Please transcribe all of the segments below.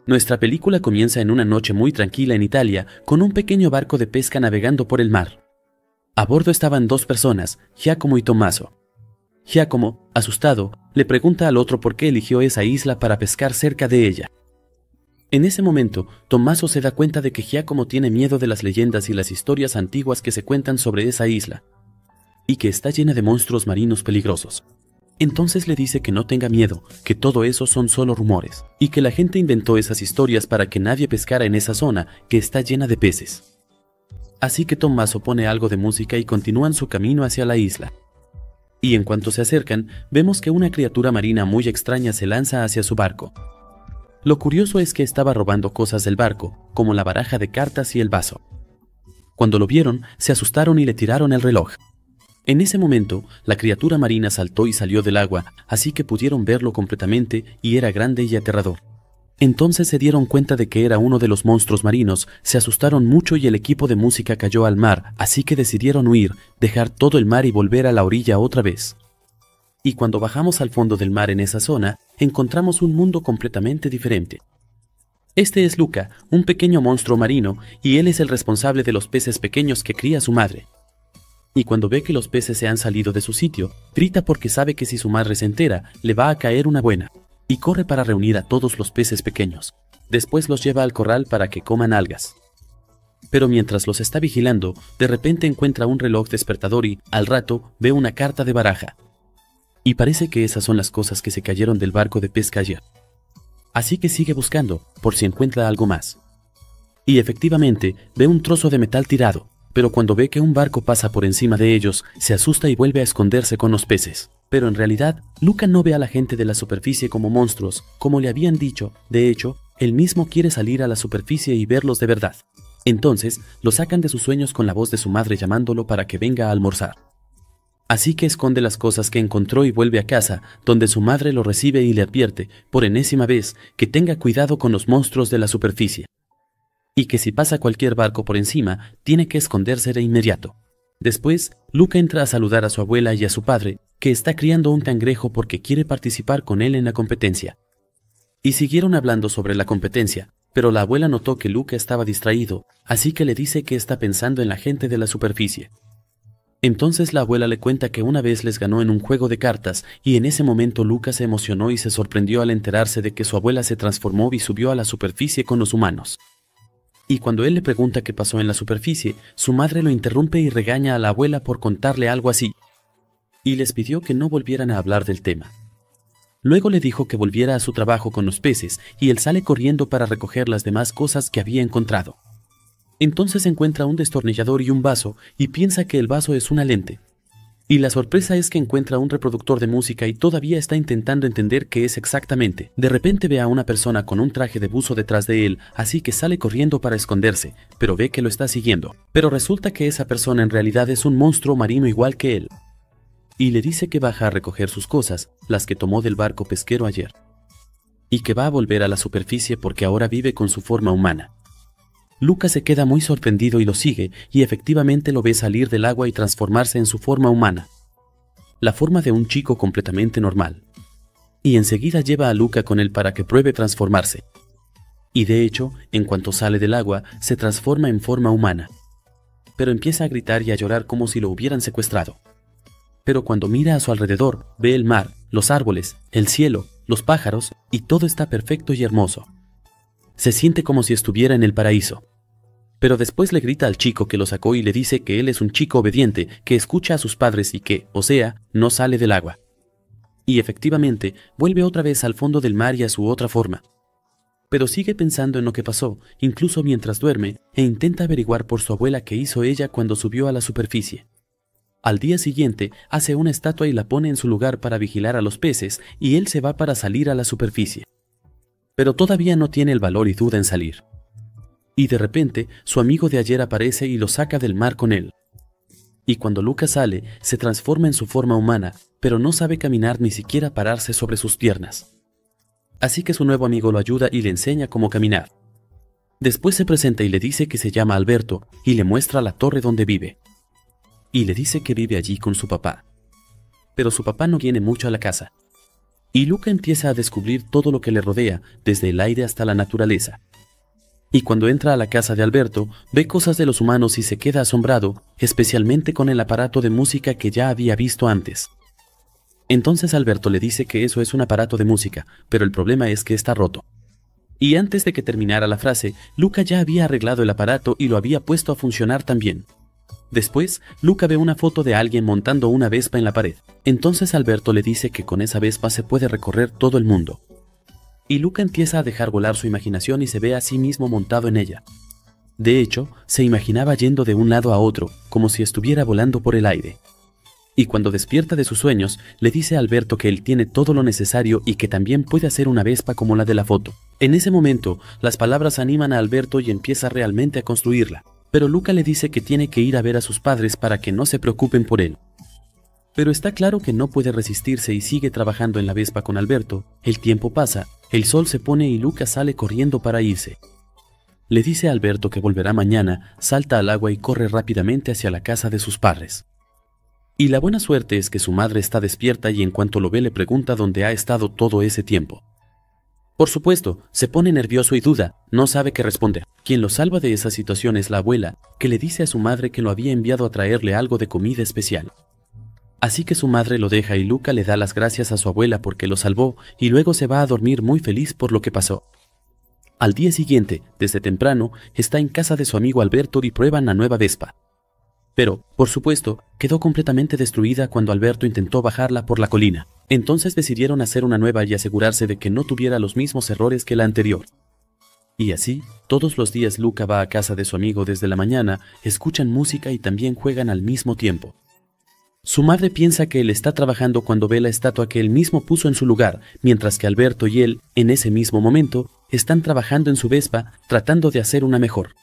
Nuestra película comienza en una noche muy tranquila en Italia, con un pequeño barco de pesca navegando por el mar. A bordo estaban dos personas, Giacomo y Tommaso. Giacomo, asustado, le pregunta al otro por qué eligió esa isla para pescar cerca de ella. En ese momento, Tommaso se da cuenta de que Giacomo tiene miedo de las leyendas y las historias antiguas que se cuentan sobre esa isla, y que está llena de monstruos marinos peligrosos. Entonces le dice que no tenga miedo, que todo eso son solo rumores, y que la gente inventó esas historias para que nadie pescara en esa zona que está llena de peces. Así que Tommaso pone algo de música y continúan su camino hacia la isla. Y en cuanto se acercan, vemos que una criatura marina muy extraña se lanza hacia su barco. Lo curioso es que estaba robando cosas del barco, como la baraja de cartas y el vaso. Cuando lo vieron, se asustaron y le tiraron el reloj. En ese momento, la criatura marina saltó y salió del agua, así que pudieron verlo completamente y era grande y aterrador. Entonces se dieron cuenta de que era uno de los monstruos marinos, se asustaron mucho y el equipo de música cayó al mar, así que decidieron huir, dejar todo el mar y volver a la orilla otra vez. Y cuando bajamos al fondo del mar en esa zona, encontramos un mundo completamente diferente. Este es Luca, un pequeño monstruo marino, y él es el responsable de los peces pequeños que cría su madre. Y cuando ve que los peces se han salido de su sitio, grita porque sabe que si su madre se entera, le va a caer una buena. Y corre para reunir a todos los peces pequeños. Después los lleva al corral para que coman algas. Pero mientras los está vigilando, de repente encuentra un reloj despertador y, al rato, ve una carta de baraja. Y parece que esas son las cosas que se cayeron del barco de pesca ayer. Así que sigue buscando, por si encuentra algo más. Y efectivamente, ve un trozo de metal tirado, pero cuando ve que un barco pasa por encima de ellos, se asusta y vuelve a esconderse con los peces. Pero en realidad, Luca no ve a la gente de la superficie como monstruos, como le habían dicho. De hecho, él mismo quiere salir a la superficie y verlos de verdad. Entonces, lo sacan de sus sueños con la voz de su madre llamándolo para que venga a almorzar. Así que esconde las cosas que encontró y vuelve a casa, donde su madre lo recibe y le advierte, por enésima vez, que tenga cuidado con los monstruos de la superficie. Y que si pasa cualquier barco por encima, tiene que esconderse de inmediato. Después, Luca entra a saludar a su abuela y a su padre, que está criando un cangrejo porque quiere participar con él en la competencia. Y siguieron hablando sobre la competencia, pero la abuela notó que Luca estaba distraído, así que le dice que está pensando en la gente de la superficie. Entonces la abuela le cuenta que una vez les ganó en un juego de cartas, y en ese momento Luca se emocionó y se sorprendió al enterarse de que su abuela se transformó y subió a la superficie con los humanos. Y cuando él le pregunta qué pasó en la superficie, su madre lo interrumpe y regaña a la abuela por contarle algo así. Y les pidió que no volvieran a hablar del tema. Luego le dijo que volviera a su trabajo con los peces, y él sale corriendo para recoger las demás cosas que había encontrado. Entonces encuentra un destornillador y un vaso, y piensa que el vaso es una lente. Y la sorpresa es que encuentra un reproductor de música y todavía está intentando entender qué es exactamente. De repente ve a una persona con un traje de buzo detrás de él, así que sale corriendo para esconderse, pero ve que lo está siguiendo. Pero resulta que esa persona en realidad es un monstruo marino igual que él. Y le dice que baja a recoger sus cosas, las que tomó del barco pesquero ayer. Y que va a volver a la superficie porque ahora vive con su forma humana. Luca se queda muy sorprendido y lo sigue, y efectivamente lo ve salir del agua y transformarse en su forma humana. La forma de un chico completamente normal. Y enseguida lleva a Luca con él para que pruebe transformarse. Y de hecho, en cuanto sale del agua, se transforma en forma humana. Pero empieza a gritar y a llorar como si lo hubieran secuestrado. Pero cuando mira a su alrededor, ve el mar, los árboles, el cielo, los pájaros, y todo está perfecto y hermoso. Se siente como si estuviera en el paraíso. Pero después le grita al chico que lo sacó y le dice que él es un chico obediente, que escucha a sus padres y que, o sea, no sale del agua. Y efectivamente, vuelve otra vez al fondo del mar y a su otra forma. Pero sigue pensando en lo que pasó, incluso mientras duerme, e intenta averiguar por su abuela qué hizo ella cuando subió a la superficie. Al día siguiente, hace una estatua y la pone en su lugar para vigilar a los peces, y él se va para salir a la superficie. Pero todavía no tiene el valor y duda en salir. Y de repente, su amigo de ayer aparece y lo saca del mar con él. Y cuando Luca sale, se transforma en su forma humana, pero no sabe caminar ni siquiera pararse sobre sus piernas. Así que su nuevo amigo lo ayuda y le enseña cómo caminar. Después se presenta y le dice que se llama Alberto, y le muestra la torre donde vive. Y le dice que vive allí con su papá. Pero su papá no viene mucho a la casa. y Luca empieza a descubrir todo lo que le rodea, desde el aire hasta la naturaleza. Y cuando entra a la casa de Alberto, ve cosas de los humanos y se queda asombrado, especialmente con el aparato de música que ya había visto antes. Entonces Alberto le dice que eso es un aparato de música, pero el problema es que está roto. Y antes de que terminara la frase, Luca ya había arreglado el aparato y lo había puesto a funcionar también. Después, Luca ve una foto de alguien montando una Vespa en la pared. Entonces Alberto le dice que con esa Vespa se puede recorrer todo el mundo. Y Luca empieza a dejar volar su imaginación y se ve a sí mismo montado en ella. De hecho, se imaginaba yendo de un lado a otro, como si estuviera volando por el aire. Y cuando despierta de sus sueños, le dice a Alberto que él tiene todo lo necesario y que también puede hacer una Vespa como la de la foto. En ese momento, las palabras animan a Alberto y empieza realmente a construirla. Pero Luca le dice que tiene que ir a ver a sus padres para que no se preocupen por él. Pero está claro que no puede resistirse y sigue trabajando en la Vespa con Alberto. El tiempo pasa, el sol se pone y Luca sale corriendo para irse. Le dice a Alberto que volverá mañana, salta al agua y corre rápidamente hacia la casa de sus padres. Y la buena suerte es que su madre está despierta y en cuanto lo ve le pregunta dónde ha estado todo ese tiempo. Por supuesto, se pone nervioso y duda, no sabe qué responder. Quien lo salva de esa situación es la abuela, que le dice a su madre que lo había enviado a traerle algo de comida especial. Así que su madre lo deja y Luca le da las gracias a su abuela porque lo salvó y luego se va a dormir muy feliz por lo que pasó. Al día siguiente, desde temprano, está en casa de su amigo Alberto y prueban la nueva Vespa. Pero, por supuesto, quedó completamente destruida cuando Alberto intentó bajarla por la colina. Entonces decidieron hacer una nueva y asegurarse de que no tuviera los mismos errores que la anterior. Y así, todos los días Luca va a casa de su amigo desde la mañana, escuchan música y también juegan al mismo tiempo. Su madre piensa que él está trabajando cuando ve la estatua que él mismo puso en su lugar, mientras que Alberto y él, en ese mismo momento, están trabajando en su Vespa, tratando de hacer una mejor.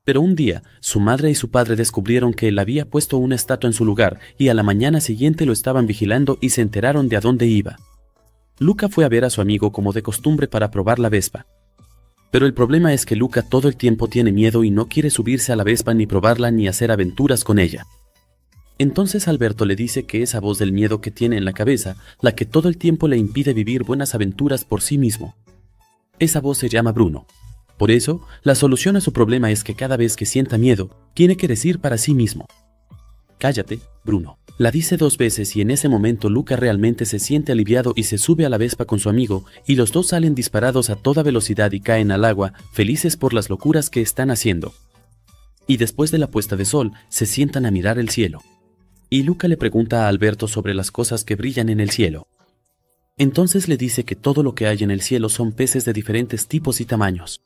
Pero un día, su madre y su padre descubrieron que él había puesto una estatua en su lugar y a la mañana siguiente lo estaban vigilando y se enteraron de a dónde iba. Luca fue a ver a su amigo como de costumbre para probar la Vespa. Pero el problema es que Luca todo el tiempo tiene miedo y no quiere subirse a la Vespa ni probarla ni hacer aventuras con ella. Entonces Alberto le dice que esa voz del miedo que tiene en la cabeza, la que todo el tiempo le impide vivir buenas aventuras por sí mismo. Esa voz se llama Bruno. Por eso, la solución a su problema es que cada vez que sienta miedo, tiene que decir para sí mismo: «Cállate, Bruno». La dice 2 veces y en ese momento Luca realmente se siente aliviado y se sube a la Vespa con su amigo y los dos salen disparados a toda velocidad y caen al agua, felices por las locuras que están haciendo. Y después de la puesta de sol, se sientan a mirar el cielo. Y Luca le pregunta a Alberto sobre las cosas que brillan en el cielo. Entonces le dice que todo lo que hay en el cielo son peces de diferentes tipos y tamaños.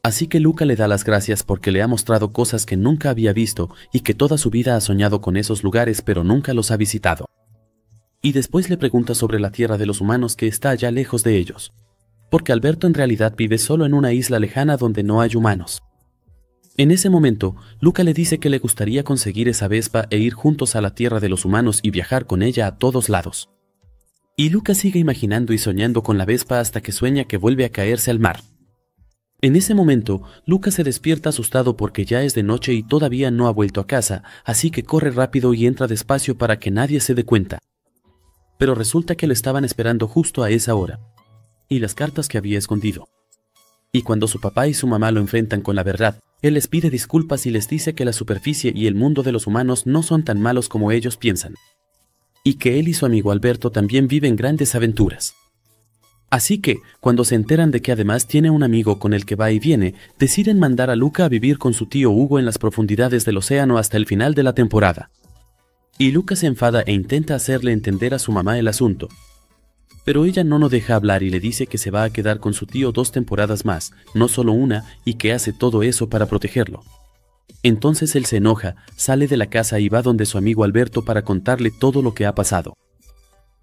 Así que Luca le da las gracias porque le ha mostrado cosas que nunca había visto y que toda su vida ha soñado con esos lugares pero nunca los ha visitado. Y después le pregunta sobre la tierra de los humanos que está allá lejos de ellos. Porque Alberto en realidad vive solo en una isla lejana donde no hay humanos. En ese momento, Luca le dice que le gustaría conseguir esa Vespa e ir juntos a la tierra de los humanos y viajar con ella a todos lados. Y Luca sigue imaginando y soñando con la Vespa hasta que sueña que vuelve a caerse al mar. En ese momento, Luca se despierta asustado porque ya es de noche y todavía no ha vuelto a casa, así que corre rápido y entra despacio para que nadie se dé cuenta. Pero resulta que lo estaban esperando justo a esa hora. Y las cartas que había escondido. Y cuando su papá y su mamá lo enfrentan con la verdad, él les pide disculpas y les dice que la superficie y el mundo de los humanos no son tan malos como ellos piensan. Y que él y su amigo Alberto también viven grandes aventuras. Así que, cuando se enteran de que además tiene un amigo con el que va y viene, deciden mandar a Luca a vivir con su tío Hugo en las profundidades del océano hasta el final de la temporada. Y Luca se enfada e intenta hacerle entender a su mamá el asunto. Pero ella no lo deja hablar y le dice que se va a quedar con su tío 2 temporadas más, no solo una, y que hace todo eso para protegerlo. Entonces él se enoja, sale de la casa y va donde su amigo Alberto para contarle todo lo que ha pasado.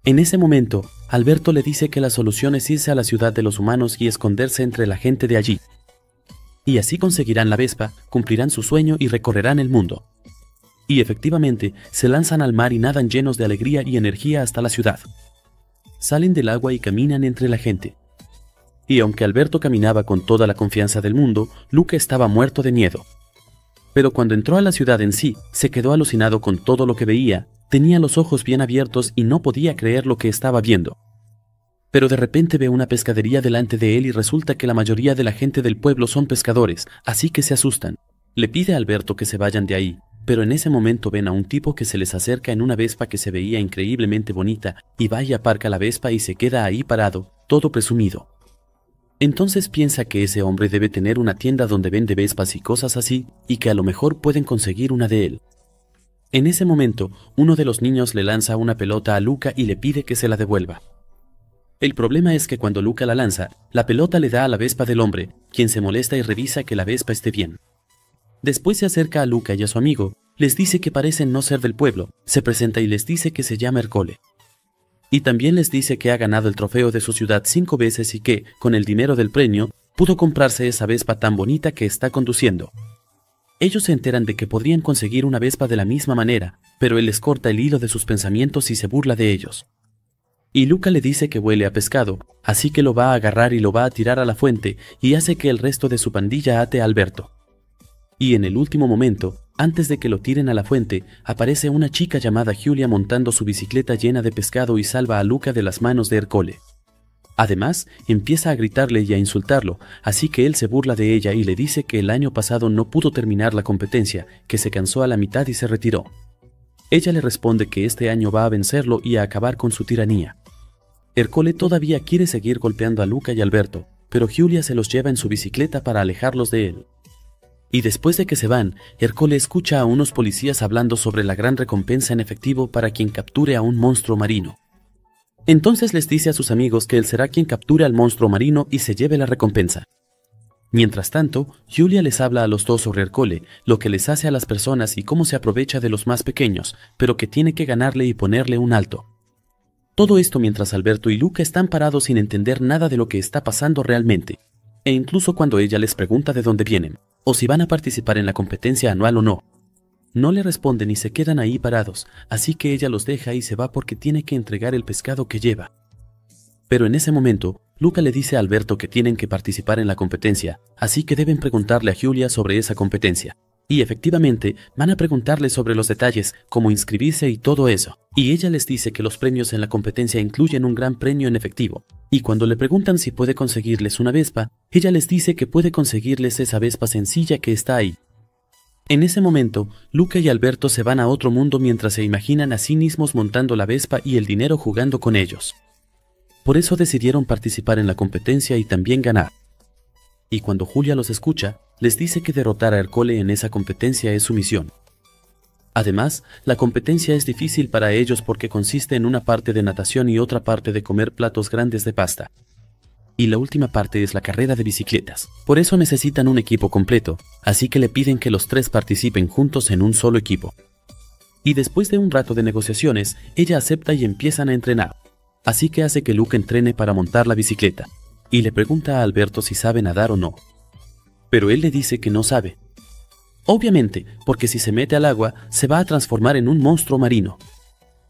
En ese momento, Alberto le dice que la solución es irse a la ciudad de los humanos y esconderse entre la gente de allí. Y así conseguirán la Vespa, cumplirán su sueño y recorrerán el mundo. Y efectivamente, se lanzan al mar y nadan llenos de alegría y energía hasta la ciudad. Salen del agua y caminan entre la gente. Y aunque Alberto caminaba con toda la confianza del mundo, Luca estaba muerto de miedo. Pero cuando entró a la ciudad en sí, se quedó alucinado con todo lo que veía. Tenía los ojos bien abiertos y no podía creer lo que estaba viendo. pero de repente ve una pescadería delante de él y resulta que la mayoría de la gente del pueblo son pescadores, así que se asustan. Le pide a Alberto que se vayan de ahí, pero en ese momento ven a un tipo que se les acerca en una Vespa que se veía increíblemente bonita, y va y aparca la Vespa y se queda ahí parado, todo presumido. Entonces piensa que ese hombre debe tener una tienda donde vende Vespas y cosas así, y que a lo mejor pueden conseguir una de él. En ese momento, uno de los niños le lanza una pelota a Luca y le pide que se la devuelva. El problema es que cuando Luca la lanza, la pelota le da a la Vespa del hombre, quien se molesta y revisa que la Vespa esté bien. Después se acerca a Luca y a su amigo, les dice que parecen no ser del pueblo, se presenta y les dice que se llama Ercole. Y también les dice que ha ganado el trofeo de su ciudad 5 veces y que, con el dinero del premio, pudo comprarse esa Vespa tan bonita que está conduciendo. Ellos se enteran de que podrían conseguir una Vespa de la misma manera, pero él les corta el hilo de sus pensamientos y se burla de ellos. Y Luca le dice que huele a pescado, así que lo va a agarrar y lo va a tirar a la fuente y hace que el resto de su pandilla ate a Alberto. Y en el último momento, antes de que lo tiren a la fuente, aparece una chica llamada Julia montando su bicicleta llena de pescado y salva a Luca de las manos de Ercole. Además, empieza a gritarle y a insultarlo, así que él se burla de ella y le dice que el año pasado no pudo terminar la competencia, que se cansó a la mitad y se retiró. Ella le responde que este año va a vencerlo y a acabar con su tiranía. Ercole todavía quiere seguir golpeando a Luca y Alberto, pero Julia se los lleva en su bicicleta para alejarlos de él. Y después de que se van, Ercole escucha a unos policías hablando sobre la gran recompensa en efectivo para quien capture a un monstruo marino. Entonces les dice a sus amigos que él será quien capture al monstruo marino y se lleve la recompensa. Mientras tanto, Julia les habla a los dos sobre Ercole, lo que les hace a las personas y cómo se aprovecha de los más pequeños, pero que tiene que ganarle y ponerle un alto. Todo esto mientras Alberto y Luca están parados sin entender nada de lo que está pasando realmente, e incluso cuando ella les pregunta de dónde vienen, o si van a participar en la competencia anual o no. No le responden y se quedan ahí parados, así que ella los deja y se va porque tiene que entregar el pescado que lleva. Pero en ese momento, Luca le dice a Alberto que tienen que participar en la competencia, así que deben preguntarle a Julia sobre esa competencia. Y efectivamente, van a preguntarle sobre los detalles, como inscribirse y todo eso. Y ella les dice que los premios en la competencia incluyen un gran premio en efectivo. Y cuando le preguntan si puede conseguirles una Vespa, ella les dice que puede conseguirles esa Vespa sencilla que está ahí. En ese momento, Luca y Alberto se van a otro mundo mientras se imaginan a sí mismos montando la Vespa y el dinero jugando con ellos. Por eso decidieron participar en la competencia y también ganar. Y cuando Julia los escucha, les dice que derrotar a Ercole en esa competencia es su misión. Además, la competencia es difícil para ellos porque consiste en una parte de natación y otra parte de comer platos grandes de pasta. Y la última parte es la carrera de bicicletas. Por eso necesitan un equipo completo, así que le piden que los tres participen juntos en un solo equipo. Y después de un rato de negociaciones, ella acepta y empiezan a entrenar. Así que hace que Luca entrene para montar la bicicleta, y le pregunta a Alberto si sabe nadar o no. Pero él le dice que no sabe. Obviamente, porque si se mete al agua, se va a transformar en un monstruo marino.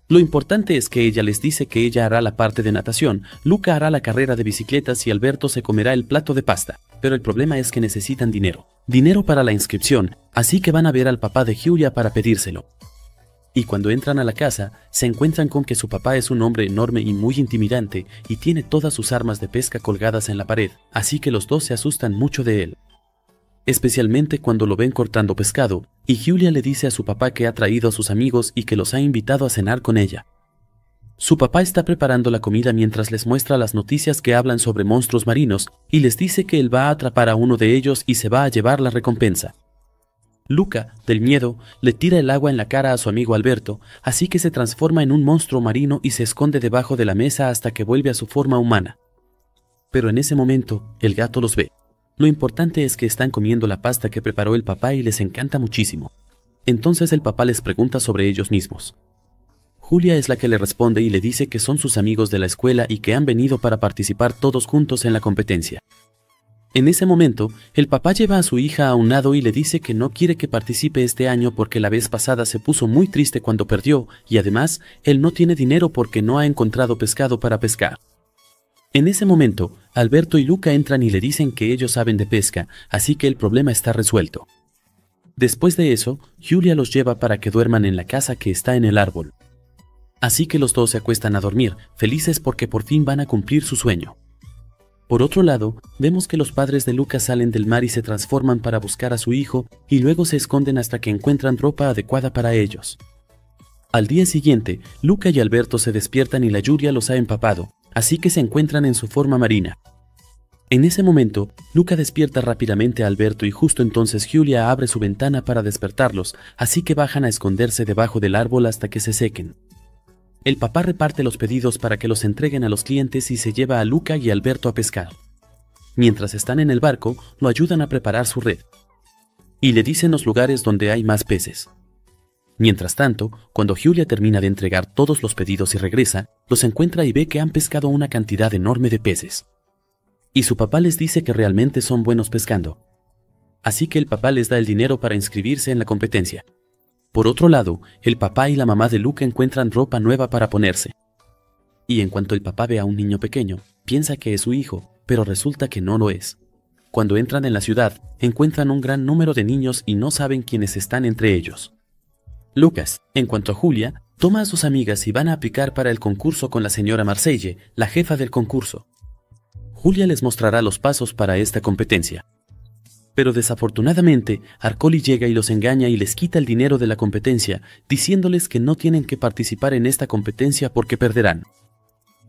Lo importante es que ella les dice que ella hará la parte de natación, Luca hará la carrera de bicicletas y Alberto se comerá el plato de pasta. Pero el problema es que necesitan dinero. Dinero para la inscripción, así que van a ver al papá de Julia para pedírselo. Y cuando entran a la casa, se encuentran con que su papá es un hombre enorme y muy intimidante y tiene todas sus armas de pesca colgadas en la pared, así que los dos se asustan mucho de él. Especialmente cuando lo ven cortando pescado, y Julia le dice a su papá que ha traído a sus amigos y que los ha invitado a cenar con ella. Su papá está preparando la comida mientras les muestra las noticias que hablan sobre monstruos marinos y les dice que él va a atrapar a uno de ellos y se va a llevar la recompensa. Luca, del miedo, le tira el agua en la cara a su amigo Alberto, así que se transforma en un monstruo marino y se esconde debajo de la mesa hasta que vuelve a su forma humana. Pero en ese momento, el gato los ve. Lo importante es que están comiendo la pasta que preparó el papá y les encanta muchísimo. Entonces el papá les pregunta sobre ellos mismos. Julia es la que le responde y le dice que son sus amigos de la escuela y que han venido para participar todos juntos en la competencia. En ese momento, el papá lleva a su hija a un lado y le dice que no quiere que participe este año porque la vez pasada se puso muy triste cuando perdió y además, él no tiene dinero porque no ha encontrado pescado para pescar. En ese momento, Alberto y Luca entran y le dicen que ellos saben de pesca, así que el problema está resuelto. Después de eso, Julia los lleva para que duerman en la casa que está en el árbol. Así que los dos se acuestan a dormir, felices porque por fin van a cumplir su sueño. Por otro lado, vemos que los padres de Luca salen del mar y se transforman para buscar a su hijo y luego se esconden hasta que encuentran ropa adecuada para ellos. Al día siguiente, Luca y Alberto se despiertan y la lluvia los ha empapado, así que se encuentran en su forma marina. En ese momento, Luca despierta rápidamente a Alberto y justo entonces Julia abre su ventana para despertarlos, así que bajan a esconderse debajo del árbol hasta que se sequen. El papá reparte los pedidos para que los entreguen a los clientes y se lleva a Luca y Alberto a pescar. Mientras están en el barco, lo ayudan a preparar su red. Y le dicen los lugares donde hay más peces. Mientras tanto, cuando Julia termina de entregar todos los pedidos y regresa, los encuentra y ve que han pescado una cantidad enorme de peces. Y su papá les dice que realmente son buenos pescando. Así que el papá les da el dinero para inscribirse en la competencia. Por otro lado, el papá y la mamá de Luca encuentran ropa nueva para ponerse. Y en cuanto el papá ve a un niño pequeño, piensa que es su hijo, pero resulta que no lo es. Cuando entran en la ciudad, encuentran un gran número de niños y no saben quiénes están entre ellos. Lucas, en cuanto a Julia, toma a sus amigas y van a aplicar para el concurso con la señora Marcelle, la jefa del concurso. Julia les mostrará los pasos para esta competencia. Pero desafortunadamente, Arcoli llega y los engaña y les quita el dinero de la competencia, diciéndoles que no tienen que participar en esta competencia porque perderán.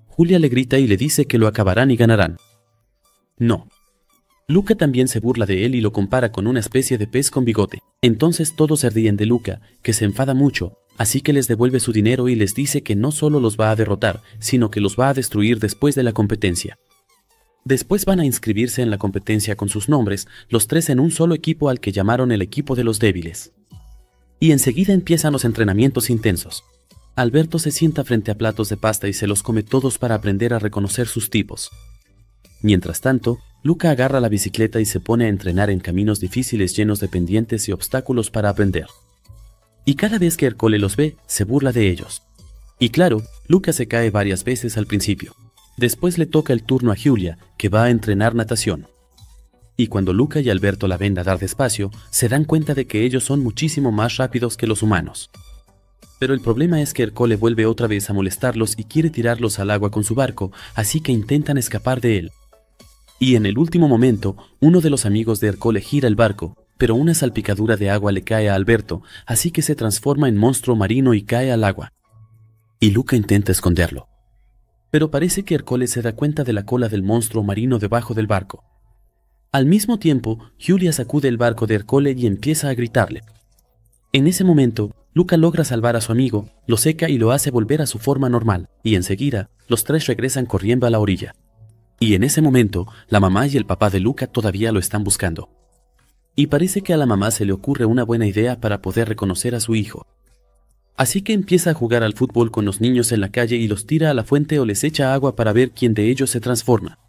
Julia le grita y le dice que lo acabarán y ganarán. No. Luca también se burla de él y lo compara con una especie de pez con bigote. Entonces todos se ríen de Luca, que se enfada mucho, así que les devuelve su dinero y les dice que no solo los va a derrotar, sino que los va a destruir después de la competencia. Después van a inscribirse en la competencia con sus nombres, los tres en un solo equipo al que llamaron el equipo de los débiles. Y enseguida empiezan los entrenamientos intensos. Alberto se sienta frente a platos de pasta y se los come todos para aprender a reconocer sus tipos. Mientras tanto, Luca agarra la bicicleta y se pone a entrenar en caminos difíciles llenos de pendientes y obstáculos para aprender. Y cada vez que Ercole los ve, se burla de ellos. Y claro, Luca se cae varias veces al principio. Después le toca el turno a Julia, que va a entrenar natación. Y cuando Luca y Alberto la ven nadar despacio, se dan cuenta de que ellos son muchísimo más rápidos que los humanos. Pero el problema es que Ercole vuelve otra vez a molestarlos y quiere tirarlos al agua con su barco, así que intentan escapar de él. Y en el último momento, uno de los amigos de Ercole gira el barco, pero una salpicadura de agua le cae a Alberto, así que se transforma en monstruo marino y cae al agua. Y Luca intenta esconderlo. Pero parece que Ercole se da cuenta de la cola del monstruo marino debajo del barco. Al mismo tiempo, Julia sacude el barco de Ercole y empieza a gritarle. En ese momento, Luca logra salvar a su amigo, lo seca y lo hace volver a su forma normal, y enseguida, los tres regresan corriendo a la orilla. Y en ese momento, la mamá y el papá de Luca todavía lo están buscando. Y parece que a la mamá se le ocurre una buena idea para poder reconocer a su hijo. Así que empieza a jugar al fútbol con los niños en la calle y los tira a la fuente o les echa agua para ver quién de ellos se transforma.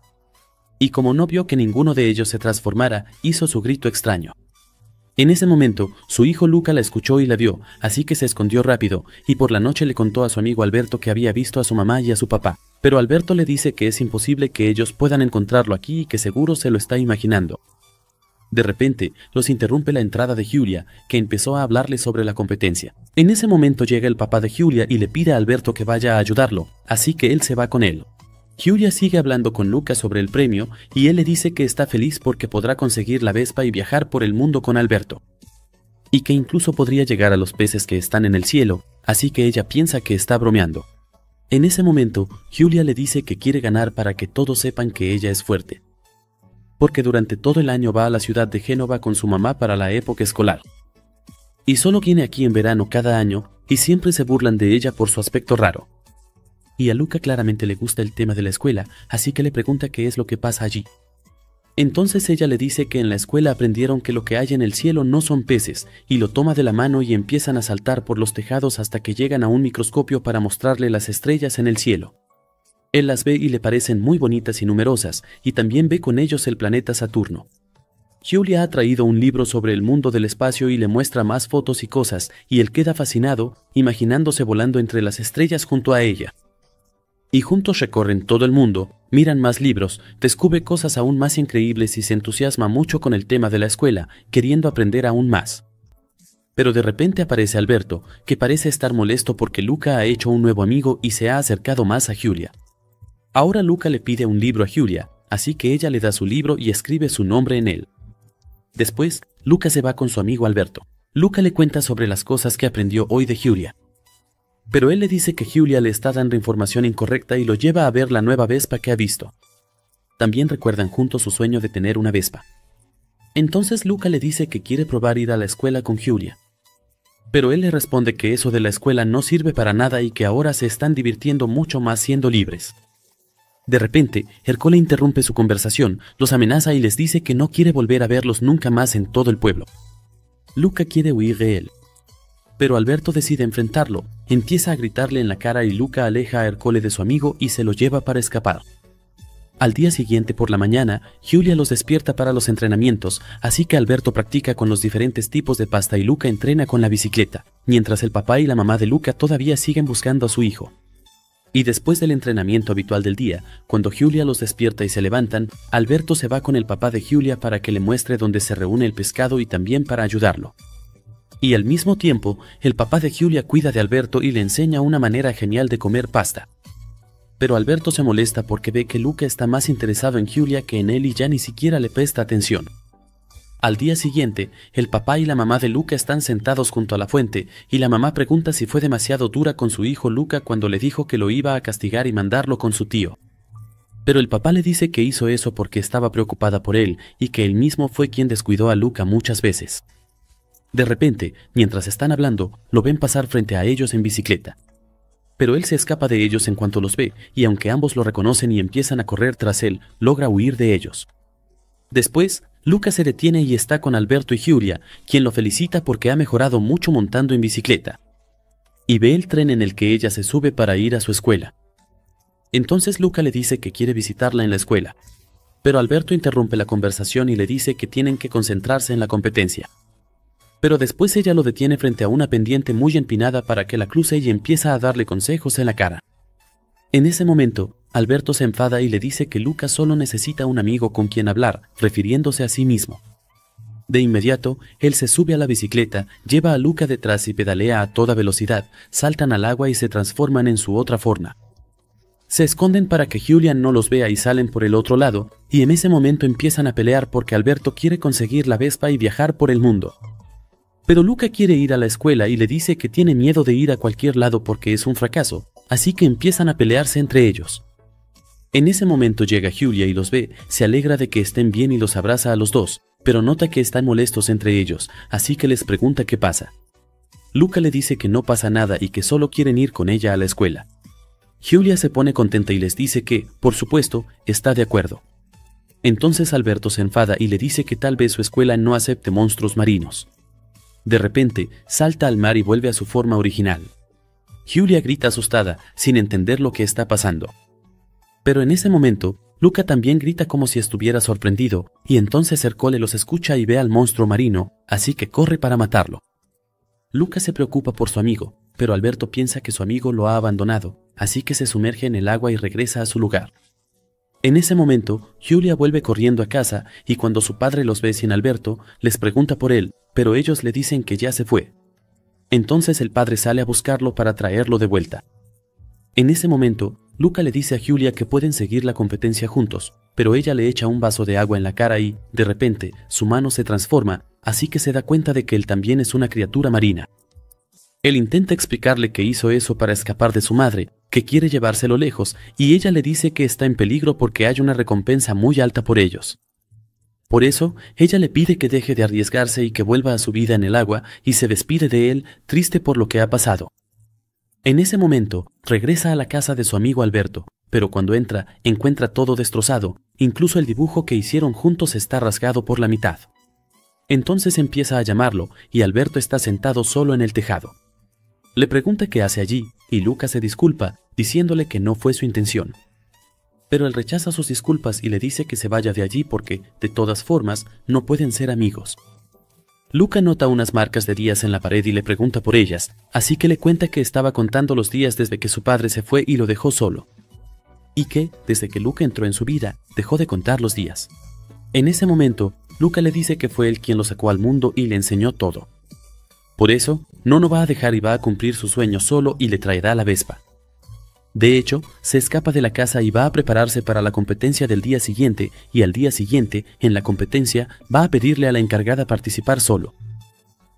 Y como no vio que ninguno de ellos se transformara, hizo su grito extraño. En ese momento, su hijo Luca la escuchó y la vio, así que se escondió rápido, y por la noche le contó a su amigo Alberto que había visto a su mamá y a su papá. Pero Alberto le dice que es imposible que ellos puedan encontrarlo aquí y que seguro se lo está imaginando. De repente, los interrumpe la entrada de Julia, que empezó a hablarle sobre la competencia. En ese momento llega el papá de Julia y le pide a Alberto que vaya a ayudarlo, así que él se va con él. Julia sigue hablando con Luca sobre el premio y él le dice que está feliz porque podrá conseguir la Vespa y viajar por el mundo con Alberto. Y que incluso podría llegar a los peces que están en el cielo, así que ella piensa que está bromeando. En ese momento, Julia le dice que quiere ganar para que todos sepan que ella es fuerte. Porque durante todo el año va a la ciudad de Génova con su mamá para la época escolar. Y solo viene aquí en verano cada año y siempre se burlan de ella por su aspecto raro. Y a Luca claramente le gusta el tema de la escuela, así que le pregunta qué es lo que pasa allí. Entonces ella le dice que en la escuela aprendieron que lo que hay en el cielo no son peces, y lo toma de la mano y empiezan a saltar por los tejados hasta que llegan a un microscopio para mostrarle las estrellas en el cielo. Él las ve y le parecen muy bonitas y numerosas, y también ve con ellos el planeta Saturno. Julia ha traído un libro sobre el mundo del espacio y le muestra más fotos y cosas, y él queda fascinado, imaginándose volando entre las estrellas junto a ella. Y juntos recorren todo el mundo, miran más libros, descubre cosas aún más increíbles y se entusiasma mucho con el tema de la escuela, queriendo aprender aún más. Pero de repente aparece Alberto, que parece estar molesto porque Luca ha hecho un nuevo amigo y se ha acercado más a Giulia. Ahora Luca le pide un libro a Giulia, así que ella le da su libro y escribe su nombre en él. Después, Luca se va con su amigo Alberto. Luca le cuenta sobre las cosas que aprendió hoy de Giulia. Pero él le dice que Giulia le está dando información incorrecta y lo lleva a ver la nueva Vespa que ha visto. También recuerdan juntos su sueño de tener una Vespa. Entonces Luca le dice que quiere probar ir a la escuela con Giulia. Pero él le responde que eso de la escuela no sirve para nada y que ahora se están divirtiendo mucho más siendo libres. De repente, Ercole interrumpe su conversación, los amenaza y les dice que no quiere volver a verlos nunca más en todo el pueblo. Luca quiere huir de él. Pero Alberto decide enfrentarlo, empieza a gritarle en la cara y Luca aleja a Ercole de su amigo y se lo lleva para escapar. Al día siguiente por la mañana, Giulia los despierta para los entrenamientos, así que Alberto practica con los diferentes tipos de pasta y Luca entrena con la bicicleta, mientras el papá y la mamá de Luca todavía siguen buscando a su hijo. Y después del entrenamiento habitual del día, cuando Giulia los despierta y se levantan, Alberto se va con el papá de Giulia para que le muestre dónde se reúne el pescado y también para ayudarlo. Y al mismo tiempo, el papá de Giulia cuida de Alberto y le enseña una manera genial de comer pasta. Pero Alberto se molesta porque ve que Luca está más interesado en Giulia que en él y ya ni siquiera le presta atención. Al día siguiente, el papá y la mamá de Luca están sentados junto a la fuente y la mamá pregunta si fue demasiado dura con su hijo Luca cuando le dijo que lo iba a castigar y mandarlo con su tío. Pero el papá le dice que hizo eso porque estaba preocupada por él y que él mismo fue quien descuidó a Luca muchas veces. De repente, mientras están hablando, lo ven pasar frente a ellos en bicicleta. Pero él se escapa de ellos en cuanto los ve y aunque ambos lo reconocen y empiezan a correr tras él, logra huir de ellos. Después, Luca se detiene y está con Alberto y Giulia, quien lo felicita porque ha mejorado mucho montando en bicicleta. Y ve el tren en el que ella se sube para ir a su escuela. Entonces Luca le dice que quiere visitarla en la escuela. Pero Alberto interrumpe la conversación y le dice que tienen que concentrarse en la competencia. Pero después ella lo detiene frente a una pendiente muy empinada para que la cruce y empieza a darle consejos en la cara. En ese momento, Alberto se enfada y le dice que Luca solo necesita un amigo con quien hablar, refiriéndose a sí mismo. De inmediato, él se sube a la bicicleta, lleva a Luca detrás y pedalea a toda velocidad, saltan al agua y se transforman en su otra forma. Se esconden para que Giulia no los vea y salen por el otro lado, y en ese momento empiezan a pelear porque Alberto quiere conseguir la Vespa y viajar por el mundo. Pero Luca quiere ir a la escuela y le dice que tiene miedo de ir a cualquier lado porque es un fracaso, así que empiezan a pelearse entre ellos. En ese momento llega Giulia y los ve, se alegra de que estén bien y los abraza a los dos, pero nota que están molestos entre ellos, así que les pregunta qué pasa. Luca le dice que no pasa nada y que solo quieren ir con ella a la escuela. Giulia se pone contenta y les dice que, por supuesto, está de acuerdo. Entonces Alberto se enfada y le dice que tal vez su escuela no acepte monstruos marinos. De repente, salta al mar y vuelve a su forma original. Giulia grita asustada, sin entender lo que está pasando. Pero en ese momento, Luca también grita como si estuviera sorprendido, y entonces Ercole los escucha y ve al monstruo marino, así que corre para matarlo. Luca se preocupa por su amigo, pero Alberto piensa que su amigo lo ha abandonado, así que se sumerge en el agua y regresa a su lugar. En ese momento, Giulia vuelve corriendo a casa y cuando su padre los ve sin Alberto, les pregunta por él, pero ellos le dicen que ya se fue. Entonces el padre sale a buscarlo para traerlo de vuelta. En ese momento, Luca le dice a Giulia que pueden seguir la competencia juntos, pero ella le echa un vaso de agua en la cara y, de repente, su mano se transforma, así que se da cuenta de que él también es una criatura marina. Él intenta explicarle que hizo eso para escapar de su madre, que quiere llevárselo lejos, y ella le dice que está en peligro porque hay una recompensa muy alta por ellos. Por eso, ella le pide que deje de arriesgarse y que vuelva a su vida en el agua, y se despide de él, triste por lo que ha pasado. En ese momento, regresa a la casa de su amigo Alberto, pero cuando entra, encuentra todo destrozado, incluso el dibujo que hicieron juntos está rasgado por la mitad. Entonces empieza a llamarlo, y Alberto está sentado solo en el tejado. Le pregunta qué hace allí, y Luca se disculpa, diciéndole que no fue su intención. Pero él rechaza sus disculpas y le dice que se vaya de allí porque, de todas formas, no pueden ser amigos. Luca nota unas marcas de días en la pared y le pregunta por ellas, así que le cuenta que estaba contando los días desde que su padre se fue y lo dejó solo. Y que, desde que Luca entró en su vida, dejó de contar los días. En ese momento, Luca le dice que fue él quien lo sacó al mundo y le enseñó todo. Por eso, no va a dejar y va a cumplir su sueño solo y le traerá la Vespa. De hecho, se escapa de la casa y va a prepararse para la competencia del día siguiente, y al día siguiente, en la competencia, va a pedirle a la encargada participar solo.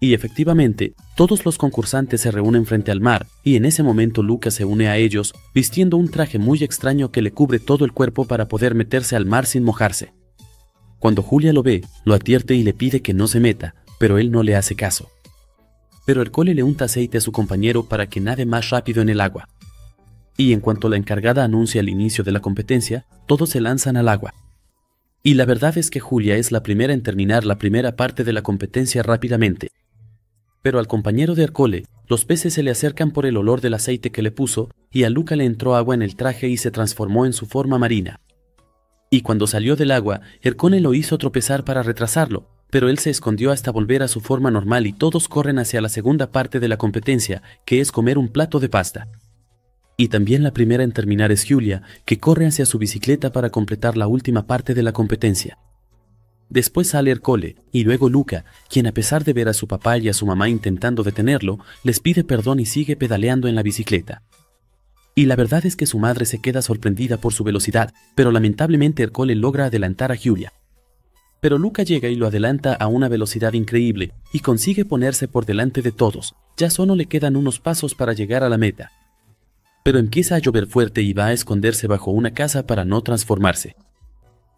Y efectivamente, todos los concursantes se reúnen frente al mar, y en ese momento Luca se une a ellos, vistiendo un traje muy extraño que le cubre todo el cuerpo para poder meterse al mar sin mojarse. Cuando Julia lo ve, lo advierte y le pide que no se meta, pero él no le hace caso. Pero Ercole le unta aceite a su compañero para que nade más rápido en el agua. Y en cuanto la encargada anuncia el inicio de la competencia, todos se lanzan al agua. Y la verdad es que Julia es la primera en terminar la primera parte de la competencia rápidamente. Pero al compañero de Ercole, los peces se le acercan por el olor del aceite que le puso, y a Luca le entró agua en el traje y se transformó en su forma marina. Y cuando salió del agua, Ercole lo hizo tropezar para retrasarlo, pero él se escondió hasta volver a su forma normal y todos corren hacia la segunda parte de la competencia, que es comer un plato de pasta. Y también la primera en terminar es Julia, que corre hacia su bicicleta para completar la última parte de la competencia. Después sale Ercole, y luego Luca, quien a pesar de ver a su papá y a su mamá intentando detenerlo, les pide perdón y sigue pedaleando en la bicicleta. Y la verdad es que su madre se queda sorprendida por su velocidad, pero lamentablemente Ercole logra adelantar a Julia. Pero Luca llega y lo adelanta a una velocidad increíble, y consigue ponerse por delante de todos. Ya solo le quedan unos pasos para llegar a la meta. Pero empieza a llover fuerte y va a esconderse bajo una casa para no transformarse.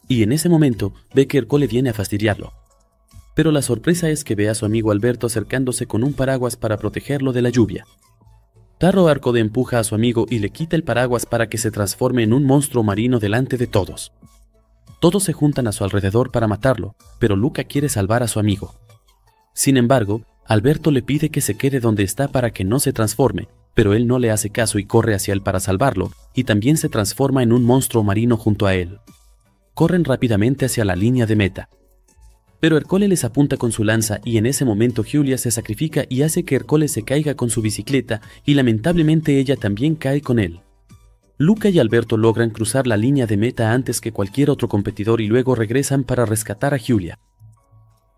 Y en ese momento ve que Ercole viene a fastidiarlo. Pero la sorpresa es que ve a su amigo Alberto acercándose con un paraguas para protegerlo de la lluvia. Tarro Arcode empuja a su amigo y le quita el paraguas para que se transforme en un monstruo marino delante de todos. Todos se juntan a su alrededor para matarlo, pero Luca quiere salvar a su amigo. Sin embargo, Alberto le pide que se quede donde está para que no se transforme, pero él no le hace caso y corre hacia él para salvarlo, y también se transforma en un monstruo marino junto a él. Corren rápidamente hacia la línea de meta. Pero Ercole les apunta con su lanza y en ese momento Julia se sacrifica y hace que Ercole se caiga con su bicicleta y lamentablemente ella también cae con él. Luca y Alberto logran cruzar la línea de meta antes que cualquier otro competidor y luego regresan para rescatar a Julia.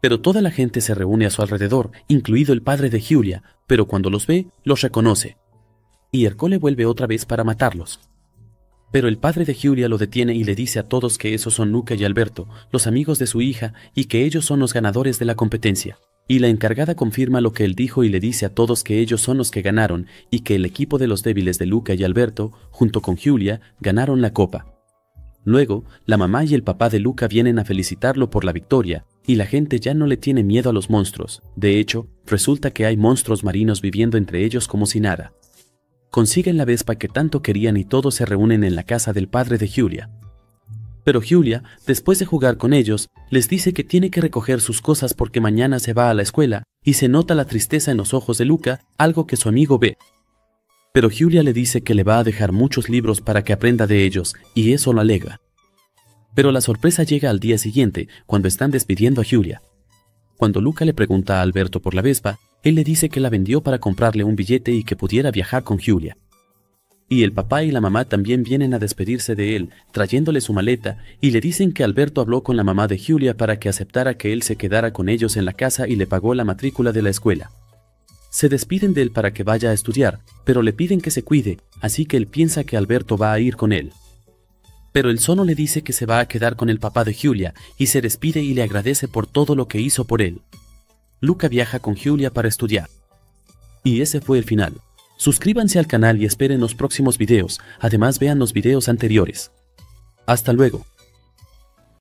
Pero toda la gente se reúne a su alrededor, incluido el padre de Julia, pero cuando los ve, los reconoce. Y Ercole vuelve otra vez para matarlos. Pero el padre de Julia lo detiene y le dice a todos que esos son Luca y Alberto, los amigos de su hija, y que ellos son los ganadores de la competencia. Y la encargada confirma lo que él dijo y le dice a todos que ellos son los que ganaron y que el equipo de los débiles de Luca y Alberto, junto con Julia, ganaron la copa. Luego, la mamá y el papá de Luca vienen a felicitarlo por la victoria, y la gente ya no le tiene miedo a los monstruos. De hecho, resulta que hay monstruos marinos viviendo entre ellos como si nada. Consiguen la Vespa que tanto querían y todos se reúnen en la casa del padre de Julia. Pero Julia, después de jugar con ellos, les dice que tiene que recoger sus cosas porque mañana se va a la escuela, y se nota la tristeza en los ojos de Luca, algo que su amigo ve. Pero Julia le dice que le va a dejar muchos libros para que aprenda de ellos, y eso lo alegra. Pero la sorpresa llega al día siguiente, cuando están despidiendo a Julia. Cuando Luca le pregunta a Alberto por la Vespa, él le dice que la vendió para comprarle un billete y que pudiera viajar con Julia. Y el papá y la mamá también vienen a despedirse de él, trayéndole su maleta, y le dicen que Alberto habló con la mamá de Julia para que aceptara que él se quedara con ellos en la casa y le pagó la matrícula de la escuela. Se despiden de él para que vaya a estudiar, pero le piden que se cuide, así que él piensa que Alberto va a ir con él. Pero él solo le dice que se va a quedar con el papá de Julia, y se despide y le agradece por todo lo que hizo por él. Luca viaja con Julia para estudiar. Y ese fue el final. Suscríbanse al canal y esperen los próximos videos, además vean los videos anteriores. Hasta luego.